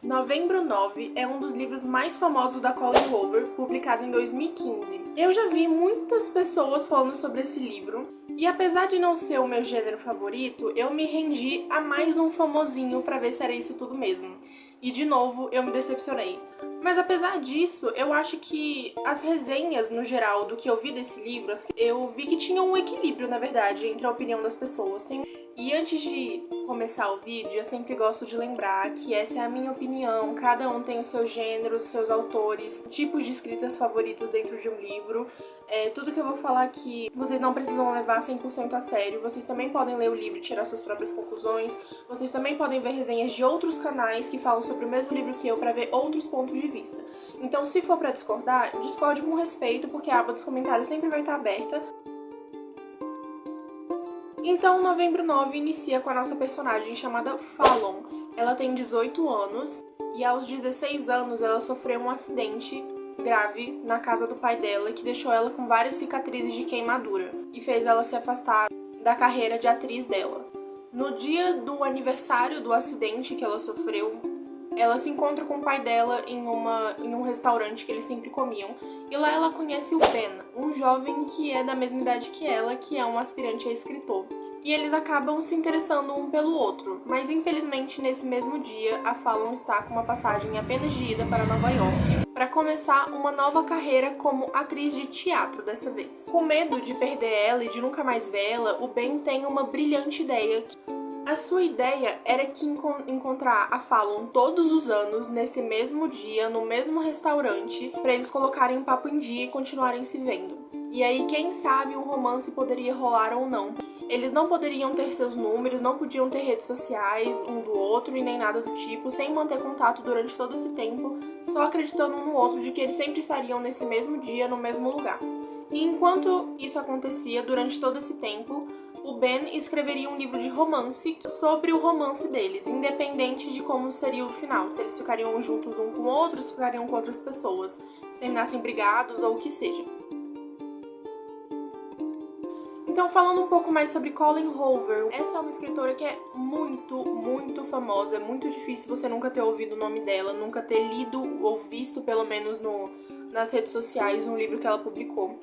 Novembro 9 é um dos livros mais famosos da Colleen Hoover, publicado em 2015. Eu já vi muitas pessoas falando sobre esse livro, e apesar de não ser o meu gênero favorito, eu me rendi a mais um famosinho pra ver se era isso tudo mesmo. E de novo, eu me decepcionei. Mas apesar disso, eu acho que as resenhas, no geral, do que eu vi desse livro, eu vi que tinha um equilíbrio, na verdade, entre a opinião das pessoas. E antes de começar o vídeo, eu sempre gosto de lembrar que essa é a minha opinião, cada um tem o seu gênero, os seus autores, tipos de escritas favoritas dentro de um livro. Tudo que eu vou falar aqui, vocês não precisam levar 100% a sério, vocês também podem ler o livro e tirar suas próprias conclusões, vocês também podem ver resenhas de outros canais que falam sobre o mesmo livro que eu para ver outros pontos de vista. Então, se for para discordar, discorde com respeito, porque a aba dos comentários sempre vai estar aberta. Então, Novembro 9 inicia com a nossa personagem chamada Fallon. Ela tem 18 anos e aos 16 anos ela sofreu um acidente grave na casa do pai dela que deixou ela com várias cicatrizes de queimadura e fez ela se afastar da carreira de atriz dela. No dia do aniversário do acidente que ela sofreu, ela se encontra com o pai dela em um restaurante que eles sempre comiam, e lá ela conhece o Ben, um jovem que é da mesma idade que ela, que é um aspirante a escritor. E eles acabam se interessando um pelo outro, mas infelizmente nesse mesmo dia a Fallon está com uma passagem apenas de ida para Nova York para começar uma nova carreira como atriz de teatro dessa vez. Com medo de perder ela e de nunca mais vê-la, o Ben tem uma brilhante ideia. A sua ideia era que encontrar a Fallon todos os anos, nesse mesmo dia, no mesmo restaurante, para eles colocarem um papo em dia e continuarem se vendo. E aí, quem sabe, um romance poderia rolar ou não. Eles não poderiam ter seus números, não podiam ter redes sociais um do outro e nem nada do tipo, sem manter contato durante todo esse tempo, só acreditando um no outro de que eles sempre estariam nesse mesmo dia, no mesmo lugar. E enquanto isso acontecia, durante todo esse tempo, o Ben escreveria um livro de romance sobre o romance deles, independente de como seria o final, se eles ficariam juntos um com o outro, se ficariam com outras pessoas, se terminassem brigados ou o que seja. Então, falando um pouco mais sobre Colleen Hoover, essa é uma escritora que é muito famosa, é muito difícil você nunca ter ouvido o nome dela, nunca ter lido ou visto, pelo menos nas redes sociais, um livro que ela publicou.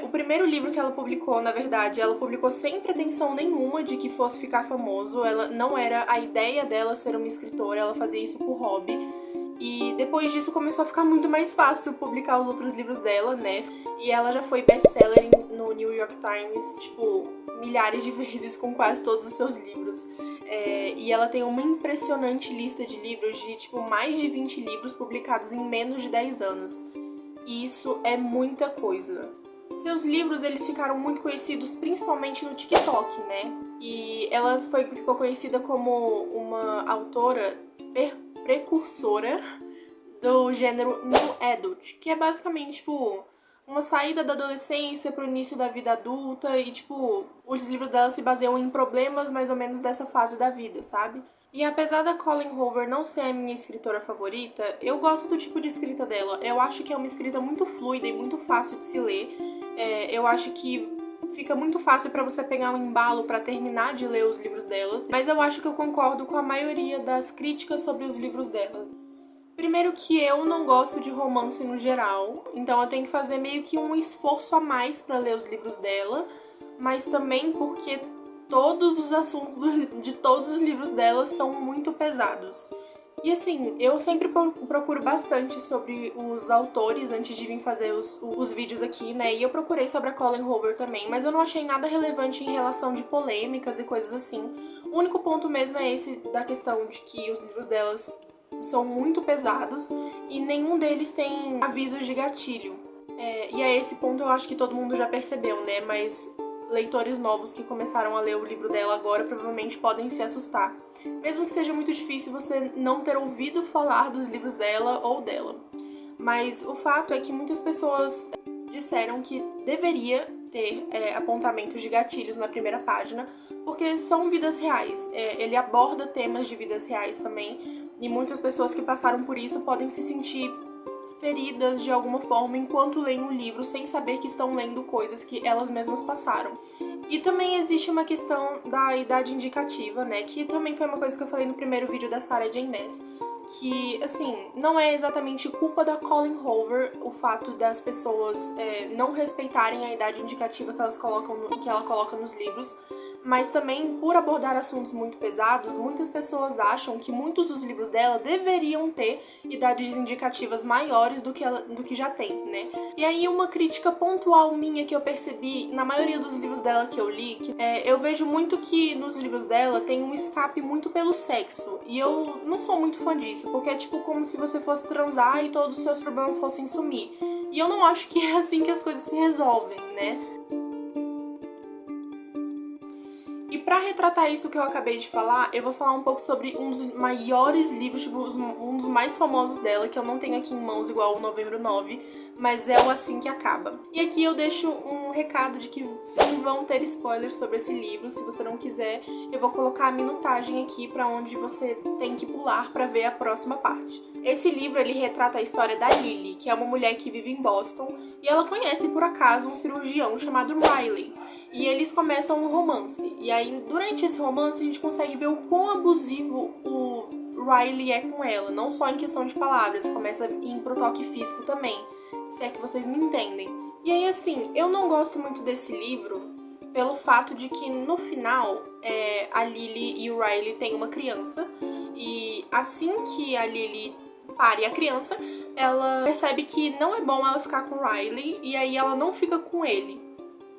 O primeiro livro que ela publicou, na verdade, ela publicou sem pretensão nenhuma de que fosse ficar famoso, ela não era a ideia dela ser uma escritora, ela fazia isso por hobby. E depois disso começou a ficar muito mais fácil publicar os outros livros dela, né? E ela já foi best-seller no New York Times, tipo, milhares de vezes com quase todos os seus livros. E ela tem uma impressionante lista de livros de, tipo, mais de 20 livros publicados em menos de 10 anos. E isso é muita coisa. Seus livros, eles ficaram muito conhecidos principalmente no TikTok, né? E ela ficou conhecida como uma autora precursora do gênero New Adult, que é basicamente, tipo, uma saída da adolescência pro início da vida adulta e, tipo, os livros dela se baseiam em problemas mais ou menos dessa fase da vida, sabe? E apesar da Colleen Hoover não ser a minha escritora favorita, eu gosto do tipo de escrita dela. Eu acho que é uma escrita muito fluida e muito fácil de se ler. Eu acho que fica muito fácil pra você pegar um embalo pra terminar de ler os livros dela, mas eu acho que eu concordo com a maioria das críticas sobre os livros dela. Primeiro que eu não gosto de romance no geral, então eu tenho que fazer meio que um esforço a mais pra ler os livros dela, mas também porque todos os assuntos de todos os livros dela são muito pesados. E assim, eu sempre procuro bastante sobre os autores antes de vir fazer os vídeos aqui, né? E eu procurei sobre a Colleen Hoover também, mas eu não achei nada relevante em relação de polêmicas e coisas assim. O único ponto mesmo é esse da questão de que os livros delas são muito pesados e nenhum deles tem avisos de gatilho. E a esse ponto eu acho que todo mundo já percebeu, né? Mas leitores novos que começaram a ler o livro dela agora provavelmente podem se assustar. Mesmo que seja muito difícil você não ter ouvido falar dos livros dela ou dela. Mas o fato é que muitas pessoas disseram que deveria ter apontamentos de gatilhos na primeira página, porque são vidas reais. Ele aborda temas de vidas reais também, e muitas pessoas que passaram por isso podem se sentir feridas de alguma forma enquanto leem o livro sem saber que estão lendo coisas que elas mesmas passaram. E também existe uma questão da idade indicativa, né, que também foi uma coisa que eu falei no primeiro vídeo da Sarah J. Maas, que, assim, não é exatamente culpa da Colleen Hoover o fato das pessoas não respeitarem a idade indicativa que ela coloca nos livros, mas também, por abordar assuntos muito pesados, muitas pessoas acham que muitos dos livros dela deveriam ter idades indicativas maiores do que já tem, né? E aí uma crítica pontual minha que eu percebi na maioria dos livros dela que eu li, eu vejo muito que nos livros dela tem um escape muito pelo sexo, e eu não sou muito fã disso, porque é tipo como se você fosse transar e todos os seus problemas fossem sumir. E eu não acho que é assim que as coisas se resolvem, né? E pra retratar isso que eu acabei de falar, eu vou falar um pouco sobre um dos maiores livros, tipo, um dos mais famosos dela, que eu não tenho aqui em mãos igual o Novembro 9, mas é o Assim que Acaba. E aqui eu deixo um recado de que sim, vão ter spoilers sobre esse livro. Se você não quiser, eu vou colocar a minutagem aqui pra onde você tem que pular pra ver a próxima parte. Esse livro, ele retrata a história da Lily, que é uma mulher que vive em Boston, e ela conhece, por acaso, um cirurgião chamado Riley. E eles começam um romance. E aí, durante esse romance, a gente consegue ver o quão abusivo o Riley é com ela. Não só em questão de palavras, começa a ir pro toque físico também. Se é que vocês me entendem. E aí, assim, eu não gosto muito desse livro pelo fato de que, no final, a Lily e o Riley têm uma criança. E assim que a Lily pare a criança, ela percebe que não é bom ela ficar com o Riley. E aí ela não fica com ele.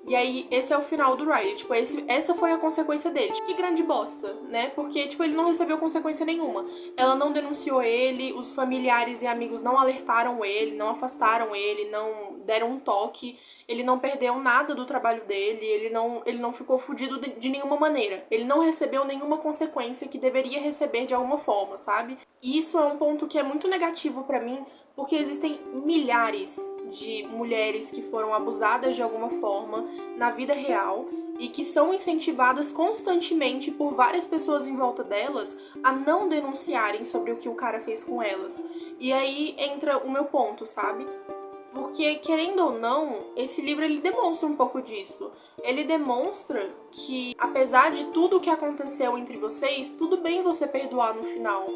E aí, esse é o final do Riley. Tipo, essa foi a consequência dele. Que grande bosta, né? Porque, tipo, ele não recebeu consequência nenhuma. Ela não denunciou ele, os familiares e amigos não alertaram ele, não afastaram ele, não deram um toque. Ele não perdeu nada do trabalho dele, ele não ficou fudido de nenhuma maneira. Ele não recebeu nenhuma consequência que deveria receber de alguma forma, sabe? E isso é um ponto que é muito negativo pra mim, porque existem milhares de mulheres que foram abusadas de alguma forma na vida real e que são incentivadas constantemente por várias pessoas em volta delas a não denunciarem sobre o que o cara fez com elas. E aí entra o meu ponto, sabe? Porque, querendo ou não, esse livro ele demonstra um pouco disso. Ele demonstra que, apesar de tudo o que aconteceu entre vocês, tudo bem você perdoar no final.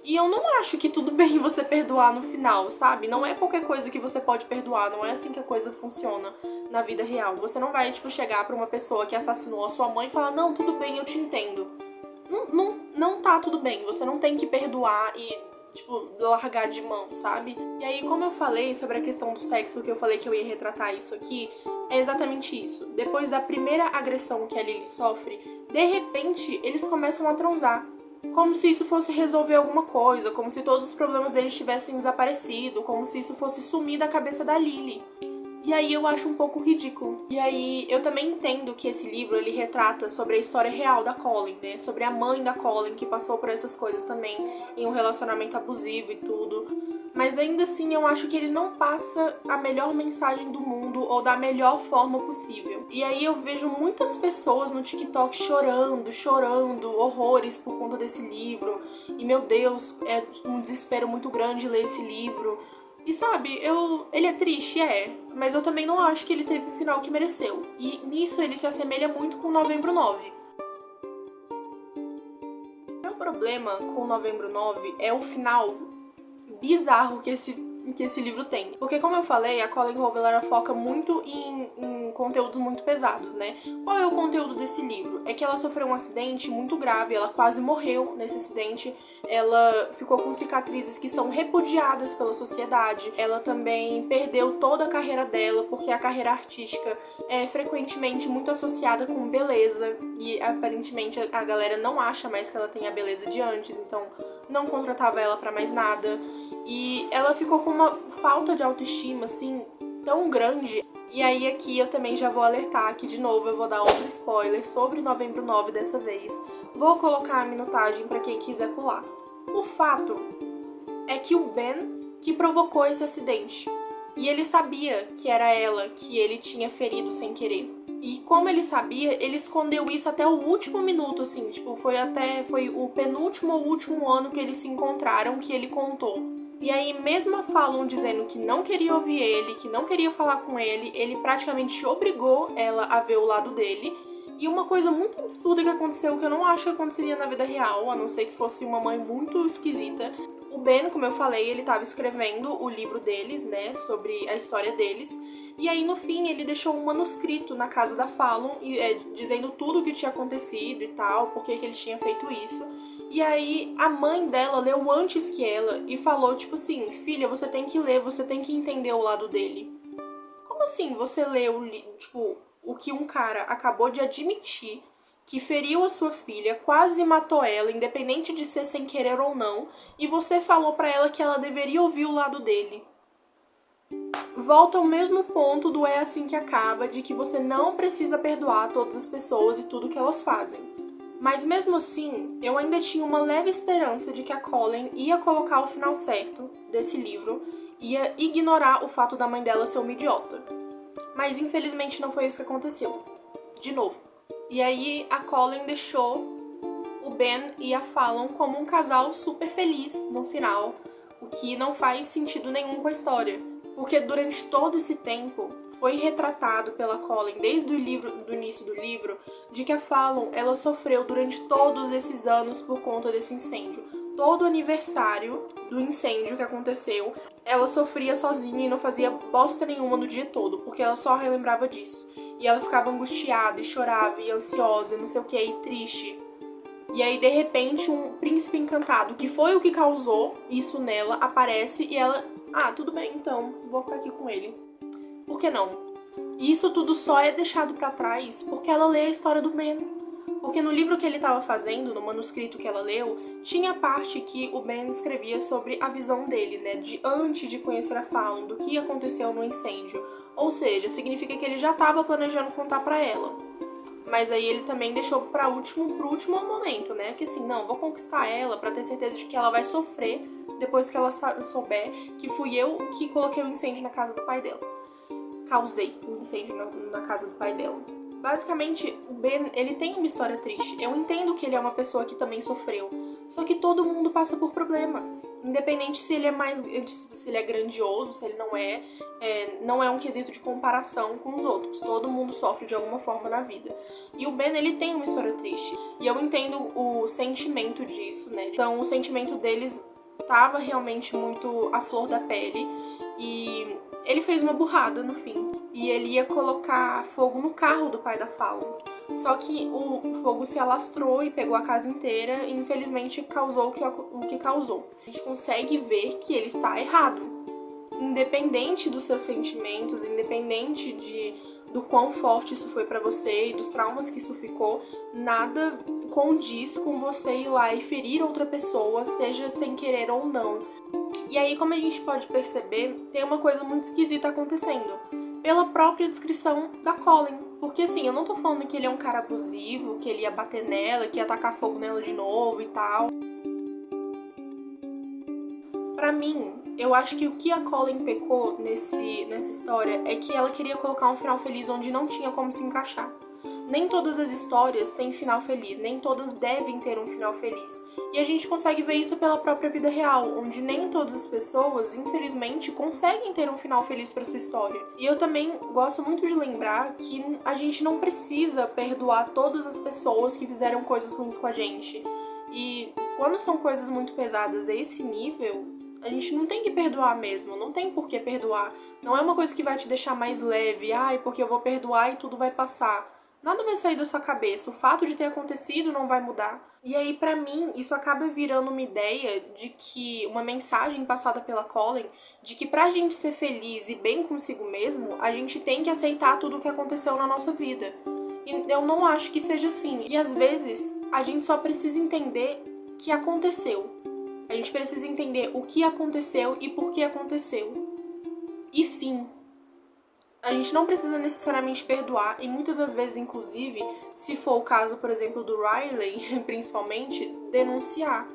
E eu não acho que tudo bem você perdoar no final, sabe? Não é qualquer coisa que você pode perdoar, não é assim que a coisa funciona na vida real. Você não vai, tipo, chegar pra uma pessoa que assassinou a sua mãe e falar, não, tudo bem, eu te entendo. Não tá tudo bem, você não tem que perdoar e, tipo, largar de mão, sabe? E aí, como eu falei sobre a questão do sexo, que eu falei que eu ia retratar isso aqui, é exatamente isso. Depois da primeira agressão que a Lily sofre, de repente, eles começam a transar. Como se isso fosse resolver alguma coisa, como se todos os problemas deles tivessem desaparecido, como se isso fosse sumir da cabeça da Lily. E aí eu acho um pouco ridículo. E aí eu também entendo que esse livro ele retrata sobre a história real da Colleen, né? Sobre a mãe da Colleen que passou por essas coisas também, em um relacionamento abusivo e tudo. Mas ainda assim eu acho que ele não passa a melhor mensagem do mundo ou da melhor forma possível. E aí eu vejo muitas pessoas no TikTok chorando horrores por conta desse livro. E meu Deus, é um desespero muito grande ler esse livro. E sabe, ele é triste, mas eu também não acho que ele teve o final que mereceu. E nisso ele se assemelha muito com Novembro 9. Meu problema com Novembro 9 é o final bizarro que esse livro tem. Porque, como eu falei, a Colleen Hoover ela foca muito em conteúdos muito pesados, né? Qual é o conteúdo desse livro? É que ela sofreu um acidente muito grave, ela quase morreu nesse acidente, ela ficou com cicatrizes que são repudiadas pela sociedade, ela também perdeu toda a carreira dela, porque a carreira artística é frequentemente muito associada com beleza, e aparentemente a galera não acha mais que ela tem a beleza de antes, então não contratava ela pra mais nada. E ela ficou com uma falta de autoestima, assim, tão grande. E aí aqui eu também já vou alertar que, de novo, eu vou dar outro spoiler sobre Novembro 9 dessa vez. Vou colocar a minutagem pra quem quiser pular. O fato é que o Ben que provocou esse acidente. E ele sabia que era ela que ele tinha ferido sem querer. E como ele sabia, ele escondeu isso até o último minuto, assim, tipo, foi o penúltimo ou último ano que eles se encontraram que ele contou. E aí, mesmo a Fallon dizendo que não queria ouvir ele, que não queria falar com ele praticamente obrigou ela a ver o lado dele. E uma coisa muito absurda que aconteceu, que eu não acho que aconteceria na vida real, a não ser que fosse uma mãe muito esquisita, o O Ben, como eu falei, ele estava escrevendo o livro deles, né, sobre a história deles. E aí, no fim, ele deixou um manuscrito na casa da Fallon, dizendo tudo o que tinha acontecido e tal, por que ele tinha feito isso. E aí, a mãe dela leu antes que ela e falou, tipo assim, filha, você tem que ler, você tem que entender o lado dele. Como assim você leu, tipo, o que um cara acabou de admitir que feriu a sua filha, quase matou ela, independente de ser sem querer ou não, e você falou pra ela que ela deveria ouvir o lado dele? Volta ao mesmo ponto do é assim que acaba, de que você não precisa perdoar todas as pessoas e tudo que elas fazem. Mas mesmo assim, eu ainda tinha uma leve esperança de que a Colleen ia colocar o final certo desse livro, ia ignorar o fato da mãe dela ser uma idiota. Mas infelizmente não foi isso que aconteceu. De novo. E aí a Colleen deixou o Ben e a Fallon como um casal super feliz no final, o que não faz sentido nenhum com a história. Porque durante todo esse tempo foi retratado pela Colleen, desde do início do livro, de que a Fallon ela sofreu durante todos esses anos por conta desse incêndio. Todo aniversário do incêndio que aconteceu, ela sofria sozinha e não fazia bosta nenhuma no dia todo, porque ela só relembrava disso. E ela ficava angustiada e chorava e ansiosa e não sei o que, e triste. E aí, de repente, um príncipe encantado, que foi o que causou isso nela, aparece e ela... Ah, tudo bem, então, vou ficar aqui com ele. Por que não? E isso tudo só é deixado pra trás porque ela lê a história do Ben. Porque no livro que ele estava fazendo, no manuscrito que ela leu, tinha parte que o Ben escrevia sobre a visão dele, né, de antes de conhecer a Fallon, do que aconteceu no incêndio. Ou seja, significa que ele já estava planejando contar pra ela. Mas aí ele também deixou pro último momento, né? Que assim, não, vou conquistar ela pra ter certeza de que ela vai sofrer depois que ela souber que fui eu que coloquei o incêndio na casa do pai dela. Causei o incêndio na casa do pai dela. Basicamente, o Ben, ele tem uma história triste. Eu entendo que ele é uma pessoa que também sofreu. Só que todo mundo passa por problemas. Independente se ele é grandioso, se ele não é um quesito de comparação com os outros. Todo mundo sofre de alguma forma na vida. E o Ben, ele tem uma história triste. E eu entendo o sentimento disso, né? Então, o sentimento deles tava realmente muito à flor da pele. E ele fez uma burrada no fim. E ele ia colocar fogo no carro do pai da Fallon. Só que o fogo se alastrou e pegou a casa inteira e infelizmente causou o que causou. A gente consegue ver que ele está errado. Independente dos seus sentimentos, independente do quão forte isso foi pra você e dos traumas que isso ficou, nada condiz com você ir lá e ferir outra pessoa, seja sem querer ou não. E aí, como a gente pode perceber, tem uma coisa muito esquisita acontecendo. Pela própria descrição da Colleen. Porque assim, eu não tô falando que ele é um cara abusivo, que ele ia bater nela, que ia tacar fogo nela de novo e tal. Pra mim, eu acho que o que a Colleen pecou nessa história é que ela queria colocar um final feliz onde não tinha como se encaixar. Nem todas as histórias têm final feliz, nem todas devem ter um final feliz. E a gente consegue ver isso pela própria vida real, onde nem todas as pessoas, infelizmente, conseguem ter um final feliz para sua história. E eu também gosto muito de lembrar que a gente não precisa perdoar todas as pessoas que fizeram coisas ruins com a gente. E quando são coisas muito pesadas a esse nível, a gente não tem que perdoar mesmo, não tem por que perdoar. Não é uma coisa que vai te deixar mais leve, porque eu vou perdoar e tudo vai passar. Nada vai sair da sua cabeça, o fato de ter acontecido não vai mudar. E aí, pra mim, isso acaba virando uma ideia de que, uma mensagem passada pela Colleen, de que pra gente ser feliz e bem consigo mesmo, a gente tem que aceitar tudo o que aconteceu na nossa vida. E eu não acho que seja assim. E às vezes, a gente só precisa entender que aconteceu. A gente precisa entender o que aconteceu e por que aconteceu. E fim. A gente não precisa necessariamente perdoar, e muitas das vezes, inclusive, se for o caso, por exemplo, do Riley, principalmente, denunciar.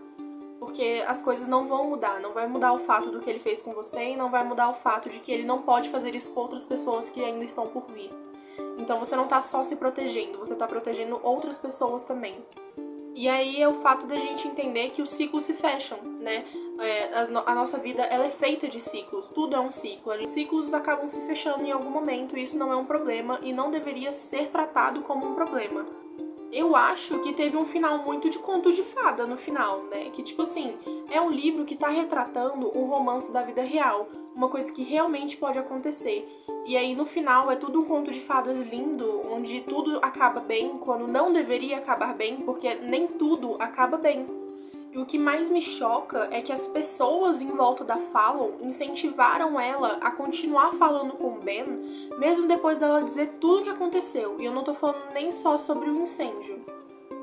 Porque as coisas não vão mudar, não vai mudar o fato do que ele fez com você e não vai mudar o fato de que ele não pode fazer isso com outras pessoas que ainda estão por vir. Então você não tá só se protegendo, você tá protegendo outras pessoas também. E aí é o fato da gente entender que os ciclos se fecham, né? A nossa vida, ela é feita de ciclos, tudo é um ciclo. Os ciclos acabam se fechando em algum momento e isso não é um problema e não deveria ser tratado como um problema. Eu acho que teve um final muito de conto de fada no final, né? Que, tipo assim, é um livro que tá retratando um romance da vida real. Uma coisa que realmente pode acontecer. E aí, no final, é tudo um conto de fadas lindo, onde tudo acaba bem, quando não deveria acabar bem, porque nem tudo acaba bem. E o que mais me choca é que as pessoas em volta da Fallon incentivaram ela a continuar falando com o Ben, mesmo depois dela dizer tudo o que aconteceu. E eu não tô falando nem só sobre o incêndio.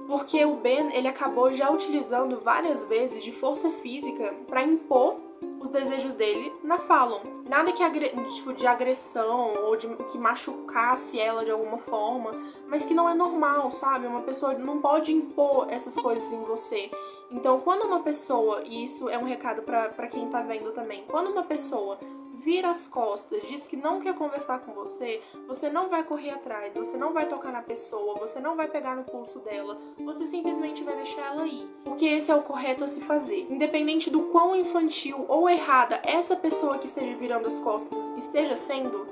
Porque o Ben, ele acabou já utilizando várias vezes de força física para impor os desejos dele na Fallon. Nada que tipo, de agressão ou de que machucasse ela de alguma forma, mas que não é normal, sabe? Uma pessoa não pode impor essas coisas em você. Então, quando uma pessoa, e isso é um recado pra quem tá vendo também, quando uma pessoa vira as costas, diz que não quer conversar com você, você não vai correr atrás, você não vai tocar na pessoa, você não vai pegar no pulso dela, você simplesmente vai deixar ela ir. Porque esse é o correto a se fazer. Independente do quão infantil ou errada essa pessoa que esteja virando as costas esteja sendo,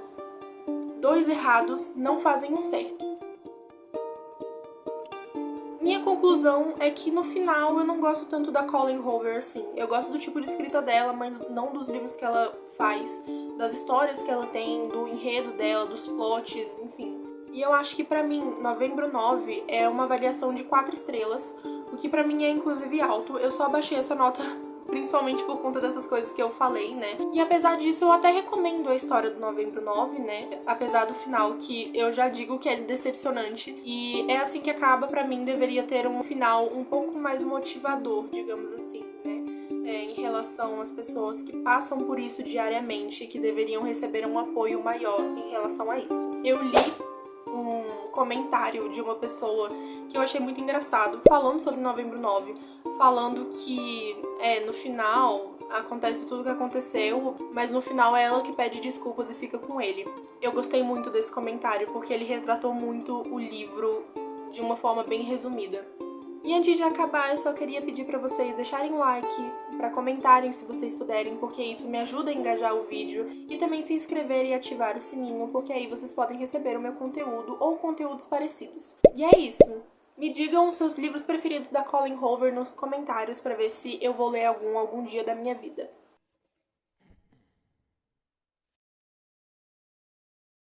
dois errados não fazem um certo. Minha conclusão é que no final eu não gosto tanto da Colleen Hoover assim. Eu gosto do tipo de escrita dela, mas não dos livros que ela faz, das histórias que ela tem, do enredo dela, dos plots, enfim. E eu acho que pra mim, Novembro 9 é uma avaliação de 4 estrelas, o que pra mim é inclusive alto. Eu só baixei essa nota principalmente por conta dessas coisas que eu falei, né? E apesar disso, eu até recomendo a história do Novembro 9, né? Apesar do final, que eu já digo que é decepcionante. E é assim que acaba, pra mim, deveria ter um final um pouco mais motivador, digamos assim, né? Em relação às pessoas que passam por isso diariamente e que deveriam receber um apoio maior em relação a isso. Eu li um comentário de uma pessoa que eu achei muito engraçado, falando sobre Novembro 9, falando que no final acontece tudo o que aconteceu, mas no final é ela que pede desculpas e fica com ele. Eu gostei muito desse comentário porque ele retratou muito o livro de uma forma bem resumida. E antes de acabar, eu só queria pedir pra vocês deixarem um like, pra comentarem se vocês puderem, porque isso me ajuda a engajar o vídeo, e também se inscrever e ativar o sininho, porque aí vocês podem receber o meu conteúdo ou conteúdos parecidos. E é isso! Me digam os seus livros preferidos da Colleen Hoover nos comentários pra ver se eu vou ler algum dia da minha vida.